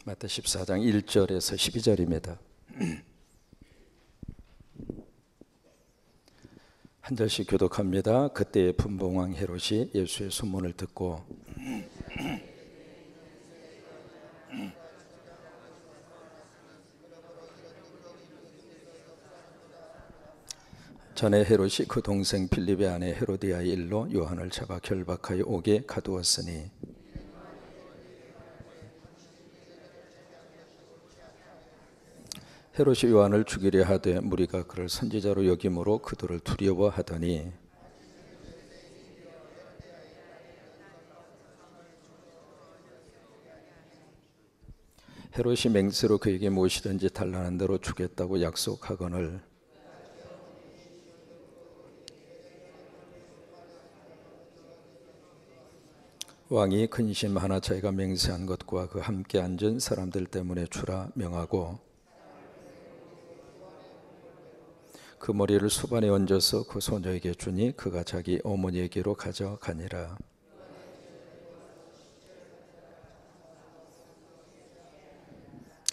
마태 14장 1절에서 12절입니다. 한 절씩 교독합니다. 그때 분봉왕 헤롯이 예수의 소문을 듣고 전에 헤롯이 그 동생 빌립의 아내 헤로디아의 일로 요한을 잡아 결박하여 옥에 가두었으니 헤롯이 요한을 죽이려 하되 무리가 그를 선지자로 여김으로 그들을 두려워하더니 헤롯이 맹세로 그에게 무엇이든지 달라는 대로 주겠다고 약속하거늘 왕이 근심하나 자기가 맹세한 것과 그 함께 앉은 사람들 때문에 주라 명하고 그 머리를 수반에 얹어서 그 소녀에게 주니 그가 자기 어머니에게로 가져가니라.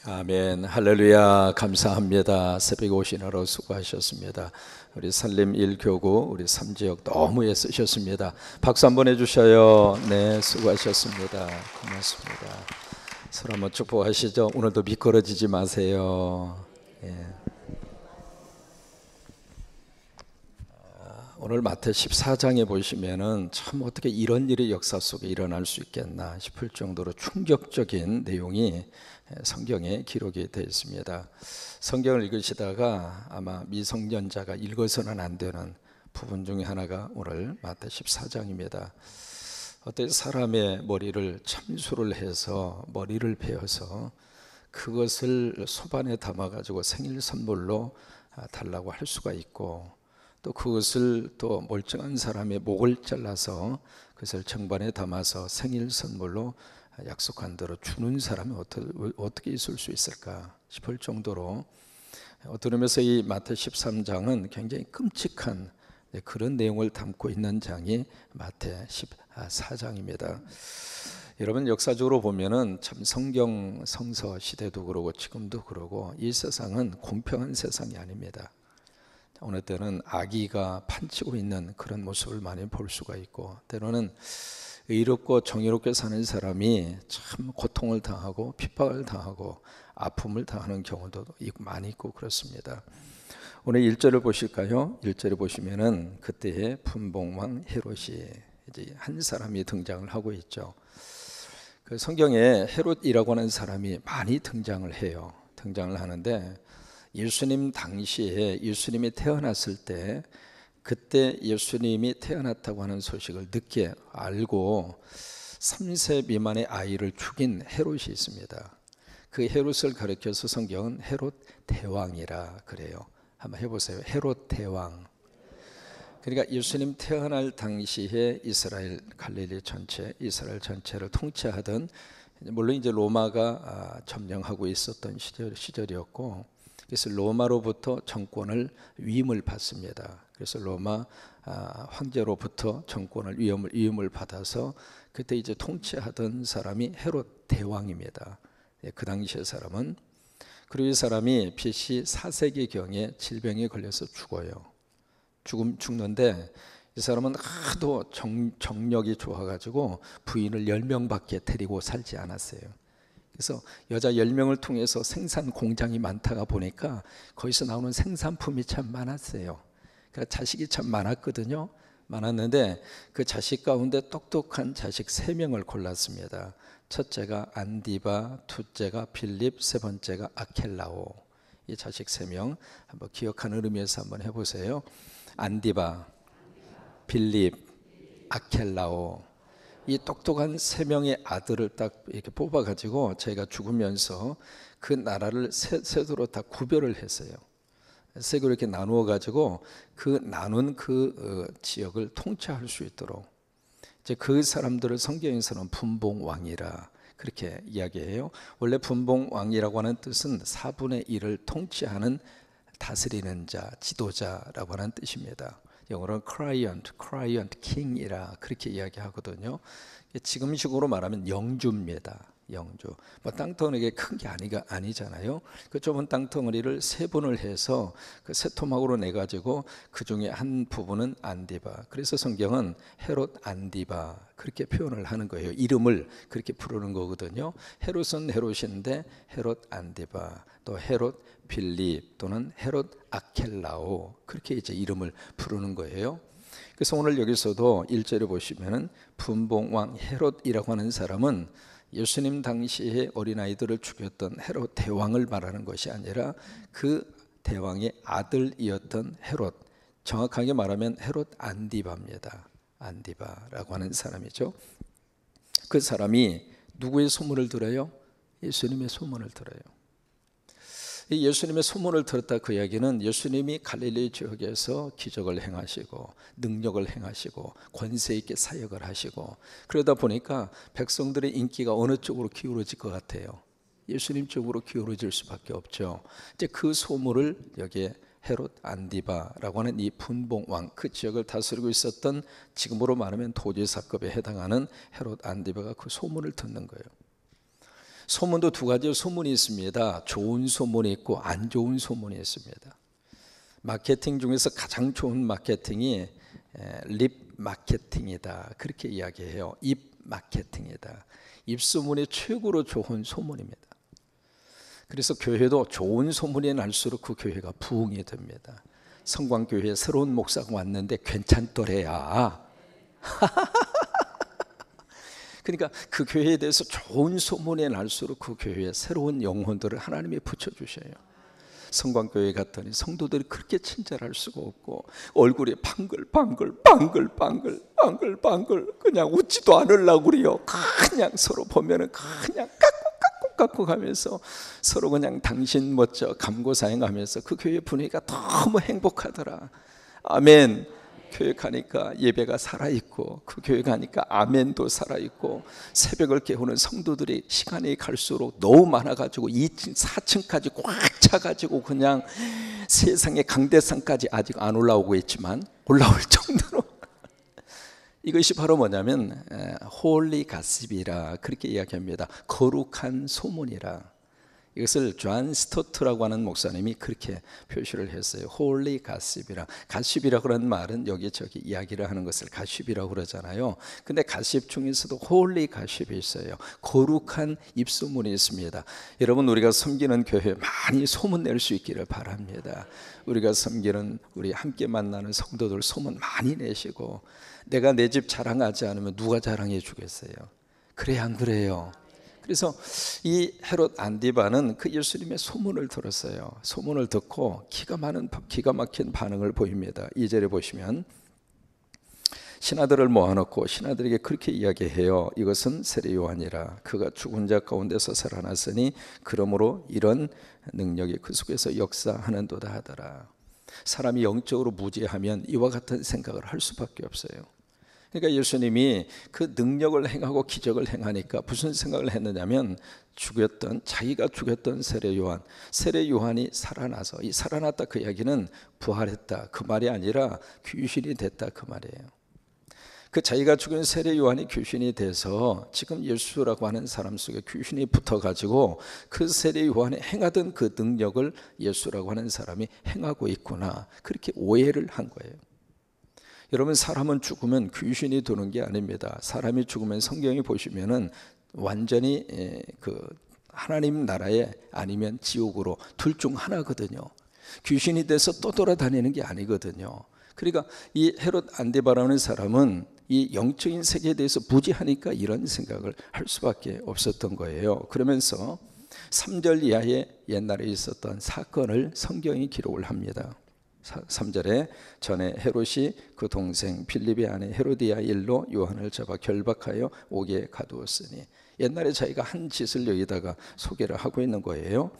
아멘. 할렐루야. 감사합니다. 새벽에 오시느라 수고하셨습니다. 우리 산림 1교구 우리 3지역 너무 애쓰셨습니다. 박수 한번 해주셔요. 네, 수고하셨습니다. 고맙습니다. 서로 한번 축복하시죠. 오늘도 미끄러지지 마세요. 예. 오늘 마태 14장에 보시면은 참 어떻게 이런 일이 역사 속에 일어날 수 있겠나 싶을 정도로 충격적인 내용이 성경에 기록이 되어 있습니다. 성경을 읽으시다가 아마 미성년자가 읽어서는 안 되는 부분 중에 하나가 오늘 마태 14장입니다. 어떤 사람의 머리를 참수를 해서 머리를 베어서 그것을 소반에 담아가지고 생일 선물로 달라고 할 수가 있고 또 그것을 또 멀쩡한 사람의 목을 잘라서 그것을 정반에 담아서 생일 선물로 약속한 대로 주는 사람이 어떻게 있을 수 있을까 싶을 정도로 어떤 의미에서 이 마태 13장은 굉장히 끔찍한 그런 내용을 담고 있는 장이 마태 14장입니다. 여러분 역사적으로 보면은 참 성경 성서 시대도 그러고 지금도 그러고 이 세상은 공평한 세상이 아닙니다. 어느 때는 악의가 판치고 있는 그런 모습을 많이 볼 수가 있고 때로는 의롭고 정의롭게 사는 사람이 참 고통을 당하고 핍박을 당하고 아픔을 당하는 경우도 많이 있고 그렇습니다. 오늘 1절을 보실까요? 1절에 보시면은 그때의 분봉왕 헤롯이 이제 한 사람이 등장을 하고 있죠. 그 성경에 헤롯이라고 하는 사람이 많이 등장을 해요. 등장을 하는데 예수님 당시에 예수님이 태어났을 때 그때 예수님이 태어났다고 하는 소식을 늦게 알고 3세 미만의 아이를 죽인 헤롯이 있습니다. 그 헤롯을 가리켜서 성경은 헤롯 대왕이라 그래요. 한번 해보세요. 헤롯 대왕. 그러니까 예수님 태어날 당시에 이스라엘 갈릴리 전체, 이스라엘 전체를 통치하던 물론 이제 로마가 점령하고 있었던 시절이었고 그래서 로마로부터 정권을 위임을 받습니다. 그래서 로마 황제로부터 정권을 위임을 받아서 그때 이제 통치하던 사람이 헤롯 대왕입니다. 그 당시의 사람은 그리고 이 사람이 BC 4세기경에 질병에 걸려서 죽어요. 죽는데 이 사람은 하도 정력이 좋아가지고 부인을 10명밖에 데리고 살지 않았어요. 그래서 여자 10명을 통해서 생산 공장이 많다가 보니까 거기서 나오는 생산품이 참 많았어요. 그러니까 자식이 참 많았거든요. 많았는데 그 자식 가운데 똑똑한 자식 3명을 골랐습니다. 첫째가 안디바, 둘째가 빌립, 세 번째가 아켈라오. 이 자식 3명 한번 기억하는 의미에서 한번 해보세요. 안디바, 빌립, 아켈라오. 이 똑똑한 3명의 아들을 딱 이렇게 뽑아가지고 자기가 죽으면서 그 나라를 세도로 다 구별을 했어요. 세계로 이렇게 나누어 가지고 그 나눈 지역을 통치할 수 있도록 이제 그 사람들을 성경에서는 분봉왕이라 그렇게 이야기해요. 원래 분봉왕이라고 하는 뜻은 4분의 1을 통치하는 다스리는 자, 지도자라고 하는 뜻입니다. 영어로는 client king이라 그렇게 이야기하거든요. 지금식으로 말하면 영주입니다. 영주. 뭐 땅덩어리가 큰 게 아니잖아요. 그 좁은 땅덩어리를 세 분을 해서 그 세 토막으로 내 가지고 그 중에 한 부분은 안디바. 그래서 성경은 헤롯 안디바 그렇게 표현을 하는 거예요. 이름을 그렇게 부르는 거거든요. 헤롯은 헤롯인데 헤롯 안디바, 또 헤롯 빌립 또는 헤롯 아켈라오 그렇게 이제 이름을 부르는 거예요. 그래서 오늘 여기서도 1절에 보시면은 분봉왕 헤롯이라고 하는 사람은 예수님 당시에 어린아이들을 죽였던 헤롯 대왕을 말하는 것이 아니라 그 대왕의 아들이었던 헤롯, 정확하게 말하면 헤롯 안디바입니다. 안디바라고 하는 사람이죠. 그 사람이 누구의 소문을 들어요? 예수님의 소문을 들어요. 이 예수님의 소문을 들었다 그 이야기는 예수님이 갈릴리 지역에서 기적을 행하시고 능력을 행하시고 권세 있게 사역을 하시고 그러다 보니까 백성들의 인기가 어느 쪽으로 기울어질 것 같아요? 예수님 쪽으로 기울어질 수밖에 없죠. 이제 그 소문을 여기에 헤롯 안디바라고 하는 이 분봉왕, 그 지역을 다스리고 있었던 지금으로 말하면 도지사급에 해당하는 헤롯 안디바가 그 소문을 듣는 거예요. 소문도 두 가지 소문이 있습니다. 좋은 소문이 있고 안 좋은 소문이 있습니다. 마케팅 중에서 가장 좋은 마케팅이 립 마케팅이다 그렇게 이야기해요. 입 마케팅이다. 입소문이 최고로 좋은 소문입니다. 그래서 교회도 좋은 소문이 날수록 그 교회가 부흥이 됩니다. 성광교회에 새로운 목사가 왔는데 괜찮더래야. 그러니까 그 교회에 대해서 좋은 소문이 날수록 그 교회에 새로운 영혼들을 하나님이 붙여주셔요. 성광교회 갔더니 성도들이 그렇게 친절할 수가 없고 얼굴이 방글방글 그냥 웃지도 않으려고 그래요. 그냥 서로 보면은 그냥 깎고 가면서 서로 그냥 당신 멋져 감고사행하면서 그 교회 분위기가 너무 행복하더라. 아멘. 교회 가니까 예배가 살아있고 그 교회 가니까 아멘도 살아있고 새벽을 깨우는 성도들이 시간이 갈수록 너무 많아가지고 2층 4층까지 꽉 차가지고 그냥 세상의 강대상까지 아직 안 올라오고 있지만 올라올 정도로 이것이 바로 뭐냐면 홀리 가십이라 그렇게 이야기합니다. 거룩한 소문이라. 이것을 존 스토트라고 하는 목사님이 그렇게 표시를 했어요. 홀리 가십이라. 가십이라고 하는 말은 여기저기 이야기를 하는 것을 가십이라고 그러잖아요. 근데 가십 중에서도 홀리 가십이 있어요. 거룩한 입소문이 있습니다. 여러분, 우리가 섬기는 교회 많이 소문낼 수 있기를 바랍니다. 우리가 섬기는 우리 함께 만나는 성도들 소문 많이 내시고, 내가 내 집 자랑하지 않으면 누가 자랑해 주겠어요? 그래 안 그래요? 그래서 이 헤롯 안디바는 그 예수님의 소문을 들었어요. 소문을 듣고 기가 막힌 반응을 보입니다. 2절에 보시면 신하들을 모아놓고 신하들에게 그렇게 이야기해요. 이것은 세례 요한이라. 그가 죽은 자 가운데서 살아났으니 그러므로 이런 능력이 그 속에서 역사하는도다 하더라. 사람이 영적으로 무지하면 이와 같은 생각을 할 수밖에 없어요. 그러니까 예수님이 그 능력을 행하고 기적을 행하니까 무슨 생각을 했느냐면 자기가 죽였던 세례 요한이 살아나서, 이 살아났다 그 이야기는 부활했다 그 말이 아니라 귀신이 됐다 그 말이에요. 그 자기가 죽인 세례 요한이 귀신이 돼서 지금 예수라고 하는 사람 속에 귀신이 붙어가지고 그 세례 요한이 행하던 그 능력을 예수라고 하는 사람이 행하고 있구나, 그렇게 오해를 한 거예요. 여러분, 사람은 죽으면 귀신이 도는 게 아닙니다. 사람이 죽으면 성경에 보시면은 완전히 그 하나님 나라에 아니면 지옥으로 둘 중 하나거든요. 귀신이 돼서 또 돌아다니는 게 아니거든요. 그러니까 이 헤롯 안디바라는 사람은 이 영적인 세계에 대해서 무지하니까 이런 생각을 할 수밖에 없었던 거예요. 그러면서 3절 이하에 옛날에 있었던 사건을 성경이 기록을 합니다. 3절에 전에 헤롯이 그 동생 빌립의 아내 헤로디아 일로 요한을 잡아 결박하여 옥에 가두었으니, 옛날에 자기가 한 짓을 여기다가 소개를 하고 있는 거예요.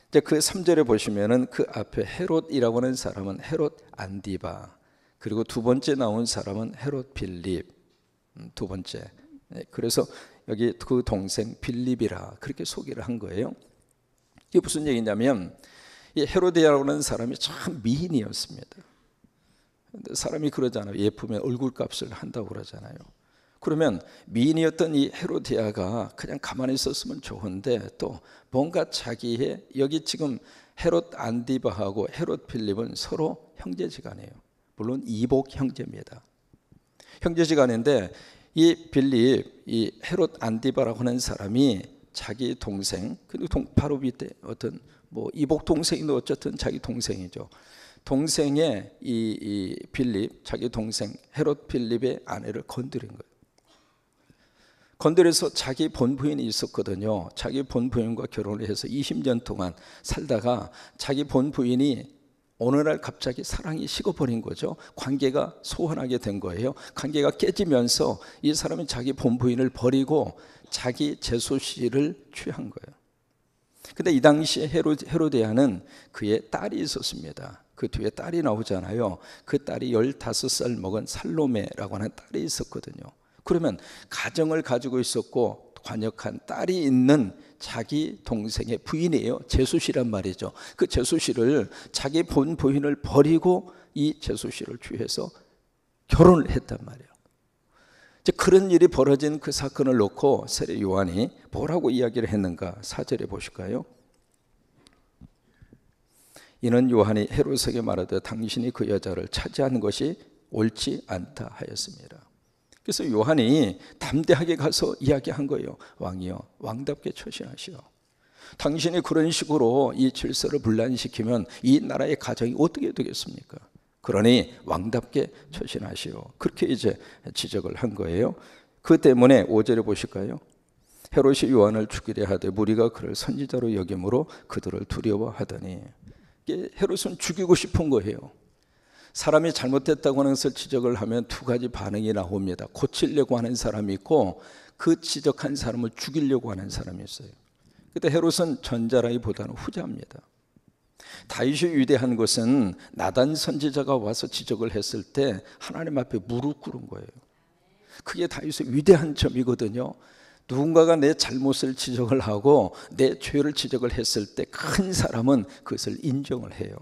이제 그 3절에 보시면은 그 앞에 헤롯이라고 하는 사람은 헤롯 안디바, 그리고 두 번째 나온 사람은 헤롯 빌립, 두 번째. 그래서 여기 그 동생 빌립이라 그렇게 소개를 한 거예요. 이게 무슨 얘기냐면 이 헤로디아라고 하는 사람이 참 미인이었습니다. 사람이 그러잖아요. 예쁘면 얼굴값을 한다고 그러잖아요. 그러면 미인이었던 이 헤로디아가 그냥 가만히 있었으면 좋은데 또 뭔가 자기의, 여기 지금 헤롯 안디바하고 헤롯 필립은 서로 형제지간이에요. 물론 이복 형제입니다. 형제지간인데 이 빌립, 이 헤롯 안디바라고 하는 사람이 자기 동생, 그리고 바로 밑에 어떤 뭐 이복 동생이도 어쨌든 자기 동생이죠. 동생의 이 빌립, 자기 동생 헤롯 필립의 아내를 건드린 거예요. 건드려서 자기 본부인이 있었거든요. 자기 본부인과 결혼을 해서 20년 동안 살다가 자기 본부인이 어느 날 갑자기 사랑이 식어버린 거죠. 관계가 소원하게 된 거예요. 관계가 깨지면서 이 사람이 자기 본부인을 버리고 자기 제소씨를 취한 거예요. 근데 이 당시에 헤로디아는 그의 딸이 있었습니다. 그 뒤에 딸이 나오잖아요. 그 딸이 15살 먹은 살로메라고 하는 딸이 있었거든요. 그러면 가정을 가지고 있었고 관역한 딸이 있는 자기 동생의 부인이에요. 제수씨란 말이죠. 그 제수씨를 자기 본 부인을 버리고 이 제수씨를 취해서 결혼을 했단 말이에요. 이제 그런 일이 벌어진 그 사건을 놓고 세례 요한이 뭐라고 이야기를 했는가? 4절에 보실까요? 이는 요한이 헤롯에게 말하되 당신이 그 여자를 차지하는 것이 옳지 않다 하였습니다. 그래서 요한이 담대하게 가서 이야기한 거예요. 왕이여, 왕답게 처신하시오. 당신이 그런 식으로 이 질서를 분란시키면 이 나라의 가정이 어떻게 되겠습니까? 그러니 왕답게 처신하시오. 그렇게 이제 지적을 한 거예요. 그 때문에 5절에 보실까요? 헤롯이 요한을 죽이려 하되 무리가 그를 선지자로 여김으로 그들을 두려워하더니, 헤롯은 죽이고 싶은 거예요. 사람이 잘못됐다고 하는 것을 지적을 하면 두 가지 반응이 나옵니다. 고치려고 하는 사람이 있고 그 지적한 사람을 죽이려고 하는 사람이 있어요. 그런데 헤롯은 전자라기보다는 후자입니다. 다윗이 위대한 것은 나단 선지자가 와서 지적을 했을 때 하나님 앞에 무릎 꿇은 거예요. 그게 다윗의 위대한 점이거든요. 누군가가 내 잘못을 지적을 하고 내 죄를 지적을 했을 때 큰 사람은 그것을 인정을 해요.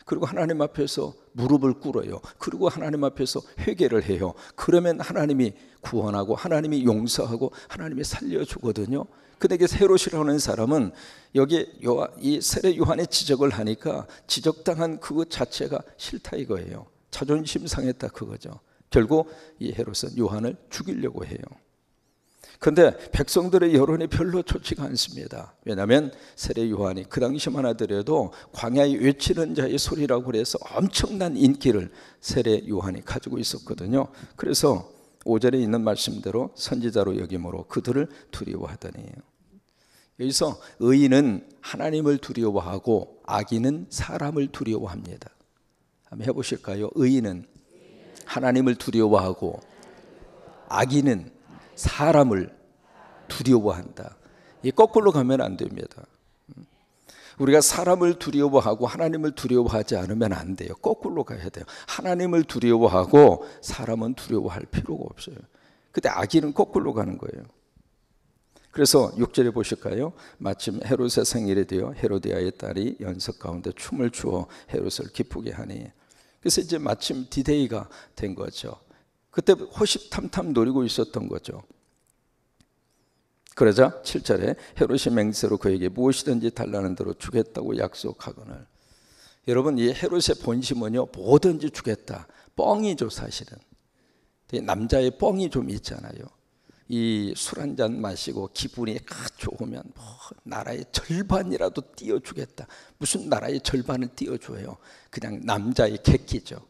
그리고 하나님 앞에서 무릎을 꿇어요. 그리고 하나님 앞에서 회개를 해요. 그러면 하나님이 구원하고 하나님이 용서하고 하나님이 살려주거든요. 근데 헤롯이라는 사람은 여기 이 세례 요한의 지적을 하니까 지적당한 그것 자체가 싫다 이거예요. 자존심 상했다 그거죠. 결국 이 헤롯은 요한을 죽이려고 해요. 그런데 백성들의 여론이 별로 좋지가 않습니다. 왜냐하면 세례 요한이 그 당시만 하더라도 광야에 외치는 자의 소리라고 해서 엄청난 인기를 세례 요한이 가지고 있었거든요. 그래서 5절에 있는 말씀대로 선지자로 여김으로 그들을 두려워하더니, 여기서 의인은 하나님을 두려워하고 악인은 사람을 두려워합니다. 한번 해보실까요? 의인은 하나님을 두려워하고 악인은 사람을 두려워한다. 이 거꾸로 가면 안 됩니다. 우리가 사람을 두려워하고 하나님을 두려워하지 않으면 안 돼요. 거꾸로 가야 돼요. 하나님을 두려워하고 사람은 두려워할 필요가 없어요. 근데 악인은 거꾸로 가는 거예요. 그래서 6절에 보실까요? 마침 헤롯의 생일이 되어 헤로디아의 딸이 연석 가운데 춤을 추어 헤롯을 기쁘게 하니, 그래서 이제 마침 디데이가 된 거죠. 그때 호시탐탐 노리고 있었던 거죠. 그러자 7절에 헤롯이 맹세로 그에게 무엇이든지 달라는 대로 주겠다고 약속하거늘. 여러분, 이 헤롯의 본심은요, 뭐든지 주겠다. 뻥이죠, 사실은. 남자의 뻥이 좀 있잖아요. 이 술 한 잔 마시고 기분이 좋으면 뭐 나라의 절반이라도 띄워주겠다. 무슨 나라의 절반을 띄워줘요. 그냥 남자의 객기죠.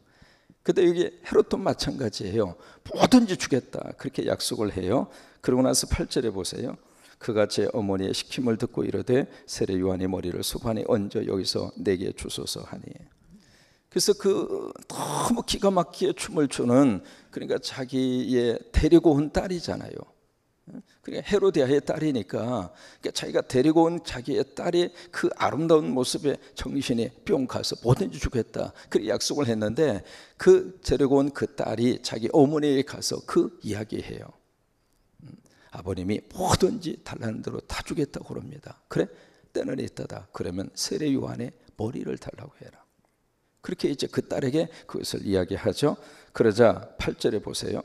근데 여기 헤롯도 마찬가지예요. 뭐든지 주겠다 그렇게 약속을 해요. 그러고 나서 8절에 보세요. 그가 제 어머니의 시킴을 듣고 이르되 세례 요한의 머리를 수반에 얹어 여기서 내게 주소서 하니. 그래서 그 너무 기가 막히게 춤을 추는, 그러니까 자기의 데리고 온 딸이잖아요. 그러니까 헤로디아의 딸이니까, 그러니까 자기가 데리고 온 자기의 딸이 그 아름다운 모습에 정신이 뿅 가서 뭐든지 주겠다 그렇게 약속을 했는데, 그 데리고 온 그 딸이 자기 어머니에 가서 그 이야기해요. 아버님이 뭐든지 달라는 대로 다 주겠다고 그럽니다. 그래? 때는 있다다. 그러면 세례 요한의 머리를 달라고 해라. 그렇게 이제 그 딸에게 그것을 이야기하죠. 그러자 8절에 보세요.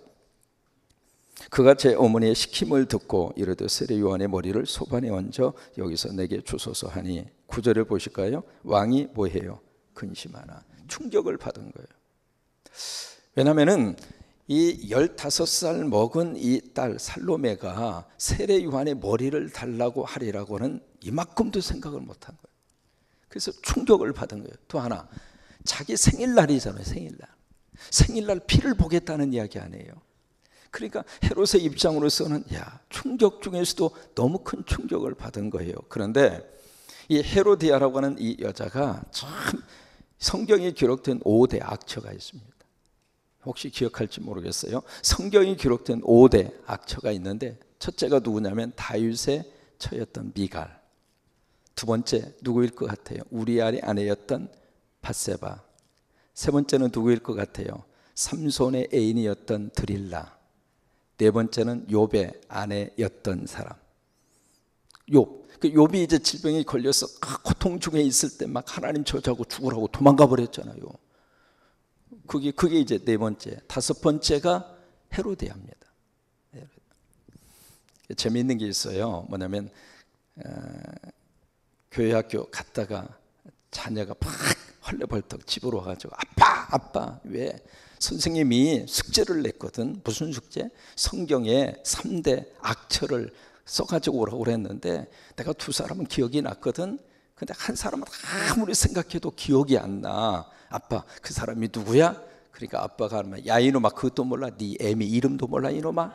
그가 제 어머니의 시킴을 듣고 이르되 세례 요한의 머리를 소반에 얹어 여기서 내게 주소서 하니 9절을 보실까요? 왕이 뭐해요? 근심하나. 충격을 받은 거예요. 왜냐하면 이 15살 먹은 이 딸 살로메가 세례 요한의 머리를 달라고 하리라고는 이만큼도 생각을 못한 거예요. 그래서 충격을 받은 거예요. 또 하나, 자기 생일날이잖아요. 생일날 피를 보겠다는 이야기 아니에요. 그러니까 헤롯의 입장으로서는 충격 중에서도 너무 큰 충격을 받은 거예요. 그런데 이 헤로디아라고 하는 이 여자가 참 성경에 기록된 5대 악처가 있습니다. 혹시 기억할지 모르겠어요. 성경에 기록된 5대 악처가 있는데 첫째가 누구냐면 다윗의 처였던 미갈, 두 번째 누구일 것 같아요? 우리아의 아내였던 밧세바, 세 번째는 누구일 것 같아요? 삼손의 애인이었던 드릴라, 네 번째는 욥의 아내였던 사람 욥. 그 욥이 이제 질병이 걸려서 고통 중에 있을 때 막 하나님 저주하고 죽으라고 도망가 버렸잖아요. 그게 이제 네 번째. 다섯 번째가 헤로데아입니다. 재미있는 게 있어요. 뭐냐면 교회 학교 갔다가 자녀가 막 헐레벌떡 집으로 와가지고 아빠 왜 선생님이 숙제를 냈거든. 무슨 숙제? 성경에 3대 악처를 써가지고 오라고 그랬는데 내가 두 사람은 기억이 났거든. 근데 한 사람은 아무리 생각해도 기억이 안 나. 아빠, 그 사람이 누구야? 그러니까 아빠가 야 이놈아, 그것도 몰라? 네 애미 이름도 몰라 이놈아?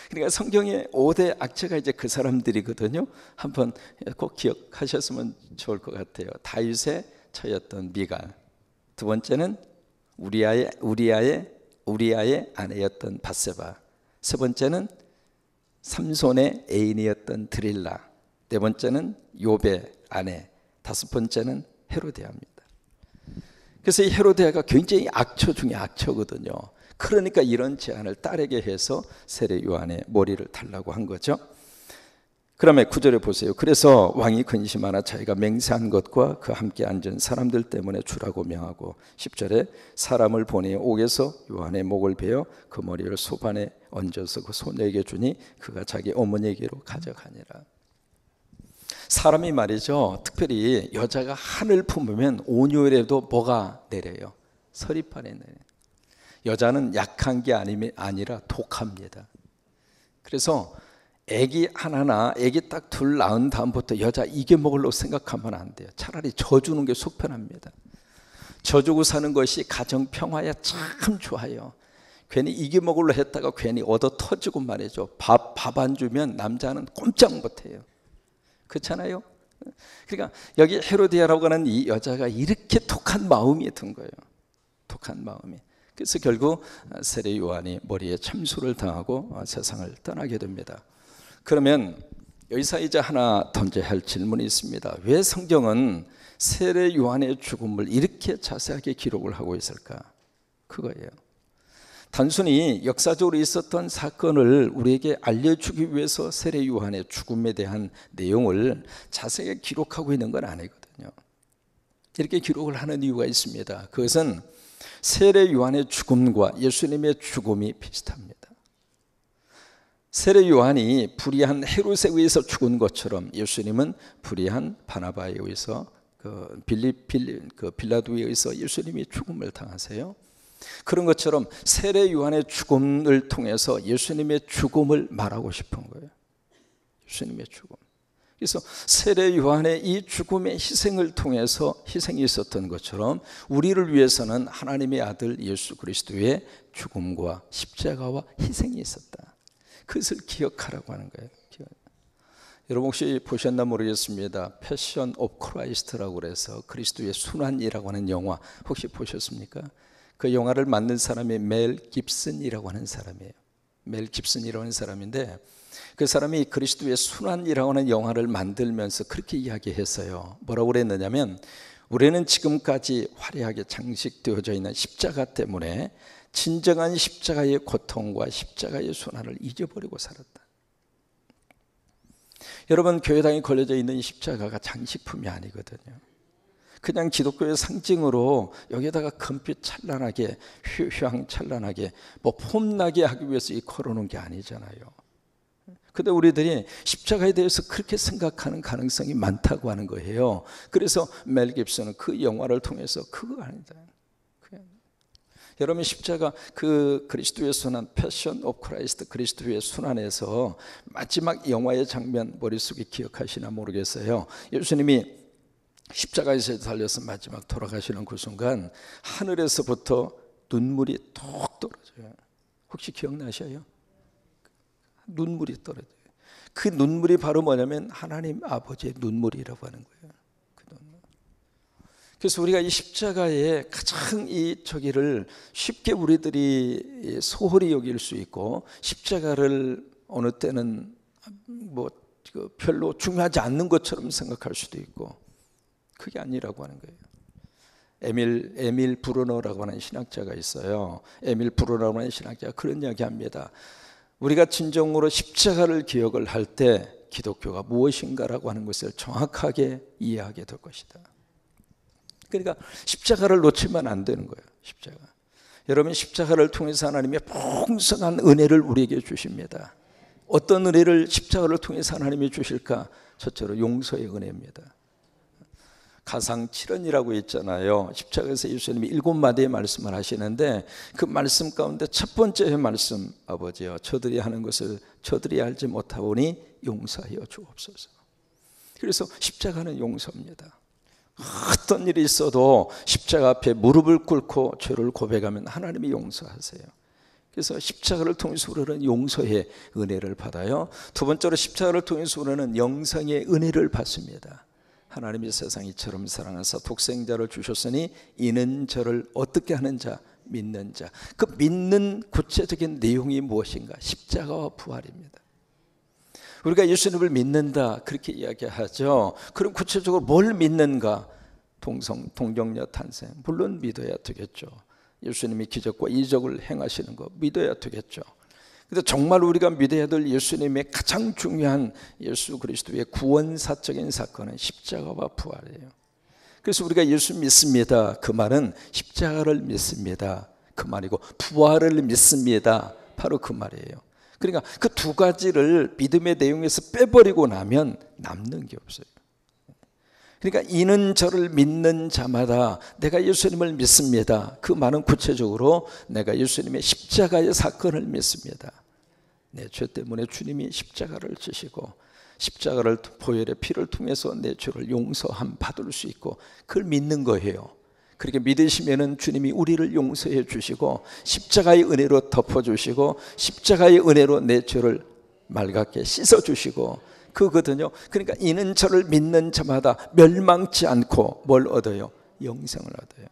그러니까 성경에 5대 악처가 이제 그 사람들이거든요. 한번 꼭 기억하셨으면 좋을 것 같아요. 다윗의 처였던 미갈, 두 번째는 우리아의 아내였던 밧세바, 세 번째는 삼손의 애인이었던 드릴라, 네 번째는 욥의 아내, 다섯 번째는 헤로데아입니다. 그래서 이 헤로데아가 굉장히 악처 중에 악처거든요. 그러니까 이런 제안을 딸에게 해서 세례 요한의 머리를 달라고 한 거죠. 그러면 9절에 보세요. 그래서 왕이 근심하나 자기가 맹세한 것과 그 함께 앉은 사람들 때문에 주라고 명하고 10절에 사람을 보내 옥에서 요한의 목을 베어 그 머리를 소반에 얹어서 그 소녀에게 주니 그가 자기 어머니에게로 가져가니라. 사람이 말이죠, 특별히 여자가 한을 품으면 온유에도 뭐가 내려요? 서리판에 내려요. 여자는 약한 게 아니라 독합니다. 그래서 애기 하나나 애기 딱 둘 낳은 다음부터 여자 이겨먹으려고 생각하면 안 돼요. 차라리 져주는 게 속편합니다. 져주고 사는 것이 가정 평화에 참 좋아요. 괜히 이겨먹으려 했다가 괜히 얻어 터지고 말이죠. 밥 안 주면 남자는 꼼짝 못해요. 그렇잖아요. 그러니까 여기 헤로디아라고 하는 이 여자가 이렇게 독한 마음이 든 거예요. 독한 마음이. 그래서 결국 세례 요한이 머리에 참수를 당하고 세상을 떠나게 됩니다. 그러면 여기서 이제 하나 던져야 할 질문이 있습니다. 왜 성경은 세례 요한의 죽음을 이렇게 자세하게 기록을 하고 있을까? 그거예요. 단순히 역사적으로 있었던 사건을 우리에게 알려주기 위해서 세례 요한의 죽음에 대한 내용을 자세하게 기록하고 있는 건 아니거든요. 이렇게 기록을 하는 이유가 있습니다. 그것은 세례 요한의 죽음과 예수님의 죽음이 비슷합니다. 세례 요한이 불의한 헤롯에 의해서 죽은 것처럼 예수님은 불의한 바나바에 의해서 빌라도에 의해서 예수님이 죽음을 당하세요. 그런 것처럼 세례 요한의 죽음을 통해서 예수님의 죽음을 말하고 싶은 거예요. 예수님의 죽음. 그래서 세례 요한의 이 죽음의 희생을 통해서 희생이 있었던 것처럼 우리를 위해서는 하나님의 아들 예수 그리스도의 죽음과 십자가와 희생이 있었다. 그것을 기억하라고 하는 거예요. 여러분 혹시 보셨나 모르겠습니다. 패션 오브 크라이스트라고 그래서 그리스도의 순환이라고 하는 영화 혹시 보셨습니까? 그 영화를 만든 사람이 멜 깁슨이라고 하는 사람이에요. 멜 깁슨이라고 하는 사람인데 그 사람이 그리스도의 순환이라고 하는 영화를 만들면서 그렇게 이야기했어요. 뭐라고 그랬느냐면 우리는 지금까지 화려하게 장식되어져 있는 십자가 때문에 진정한 십자가의 고통과 십자가의 순환을 잊어버리고 살았다. 여러분 교회당에 걸려져 있는 십자가가 장식품이 아니거든요. 그냥 기독교의 상징으로 여기에다가 금빛 찬란하게 휘황찬란하게 뭐 폼나게 하기 위해서 이 걸어놓은 게 아니잖아요. 근데 우리들이 십자가에 대해서 그렇게 생각하는 가능성이 많다고 하는 거예요. 그래서 멜 깁슨은 그 영화를 통해서 그거 아니다. 여러분 십자가 그 그리스도의 순환, 패션 오브 크라이스트, 그리스도의 순환에서 마지막 영화의 장면 머릿속에 기억하시나 모르겠어요. 예수님이 십자가에서 달려서 마지막 돌아가시는 그 순간 하늘에서부터 눈물이 톡 떨어져요. 혹시 기억나셔요? 눈물이 떨어져요. 그 눈물이 바로 뭐냐면 하나님 아버지의 눈물이라고 하는 거예요. 그 눈물. 그래서 우리가 이 십자가의 가장 이 저기를 쉽게 우리들이 소홀히 여길 수 있고, 십자가를 어느 때는 뭐 별로 중요하지 않는 것처럼 생각할 수도 있고, 그게 아니라고 하는 거예요. 에밀 브루너라고 하는 신학자가 있어요. 에밀 브루너라고 하는 신학자가 그런 이야기 합니다. 우리가 진정으로 십자가를 기억을 할 때 기독교가 무엇인가라고 하는 것을 정확하게 이해하게 될 것이다. 그러니까 십자가를 놓치면 안 되는 거예요. 십자가. 여러분 십자가를 통해서 하나님의 풍성한 은혜를 우리에게 주십니다. 어떤 은혜를 십자가를 통해서 하나님이 주실까? 첫째로 용서의 은혜입니다. 가상 7언이라고 있잖아요. 십자가에서 예수님이 7마디의 말씀을 하시는데 그 말씀 가운데 첫 번째 말씀, 아버지여 저들이 하는 것을 저들이 알지 못하오니 용서하여 주옵소서. 그래서 십자가는 용서입니다. 어떤 일이 있어도 십자가 앞에 무릎을 꿇고 죄를 고백하면 하나님이 용서하세요. 그래서 십자가를 통해서 우리는 용서의 은혜를 받아요. 두 번째로 십자가를 통해서 우리는 영생의 은혜를 받습니다. 하나님이 세상 이처럼 사랑하사 독생자를 주셨으니 이는 저를 어떻게 하는 자? 믿는 자. 그 믿는 구체적인 내용이 무엇인가? 십자가와 부활입니다. 우리가 예수님을 믿는다 그렇게 이야기하죠. 그럼 구체적으로 뭘 믿는가? 동정녀 탄생 물론 믿어야 되겠죠. 예수님이 기적과 이적을 행하시는 거 믿어야 되겠죠. 근데 정말 우리가 믿어야 될 예수님의 가장 중요한 예수 그리스도의 구원사적인 사건은 십자가와 부활이에요. 그래서 우리가 예수 믿습니다 그 말은 십자가를 믿습니다 그 말이고, 부활을 믿습니다 바로 그 말이에요. 그러니까 그 두 가지를 믿음의 내용에서 빼버리고 나면 남는 게 없어요. 그러니까 이는 저를 믿는 자마다 내가 예수님을 믿습니다. 그 말은 구체적으로 내가 예수님의 십자가의 사건을 믿습니다. 내 죄 때문에 주님이 십자가를 지시고 십자가를 보혈의 피를 통해서 내 죄를 용서함 받을 수 있고 그걸 믿는 거예요. 그렇게 믿으시면은 주님이 우리를 용서해 주시고 십자가의 은혜로 덮어주시고 십자가의 은혜로 내 죄를 맑게 씻어주시고 그거거든요. 그러니까 이는 저를 믿는 자마다 멸망치 않고 뭘 얻어요? 영생을 얻어요.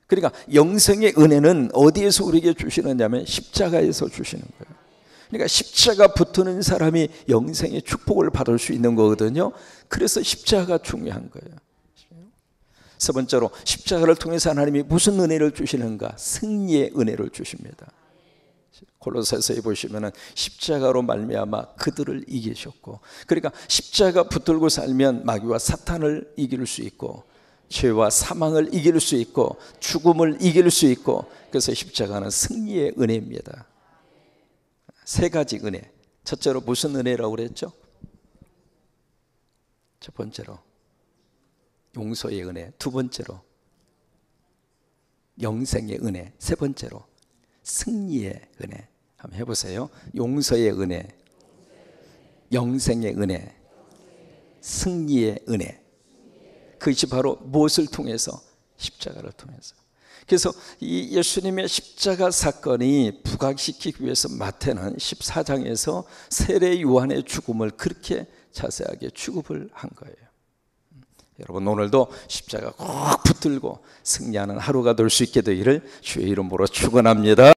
그러니까 영생의 은혜는 어디에서 우리에게 주시느냐면 십자가에서 주시는 거예요. 그러니까 십자가 붙드는 사람이 영생의 축복을 받을 수 있는 거거든요. 그래서 십자가가 중요한 거예요. 세 번째로 십자가를 통해서 하나님이 무슨 은혜를 주시는가? 승리의 은혜를 주십니다. 골로새서에 보시면은 십자가로 말미암아 그들을 이기셨고, 그러니까 십자가 붙들고 살면 마귀와 사탄을 이길 수 있고 죄와 사망을 이길 수 있고 죽음을 이길 수 있고, 그래서 십자가는 승리의 은혜입니다. 세 가지 은혜. 첫째로 무슨 은혜라고 그랬죠? 첫 번째로 용서의 은혜, 두 번째로 영생의 은혜, 세 번째로 승리의 은혜. 한번 해보세요. 용서의 은혜, 영생의 은혜, 승리의 은혜. 그것이 바로 무엇을 통해서? 십자가를 통해서. 그래서 이 예수님의 십자가 사건이 부각시키기 위해서 마태는 14장에서 세례 요한의 죽음을 그렇게 자세하게 취급을 한 거예요. 여러분 오늘도 십자가 꼭 붙들고 승리하는 하루가 될 수 있게 되기를 주의 이름으로 축원합니다.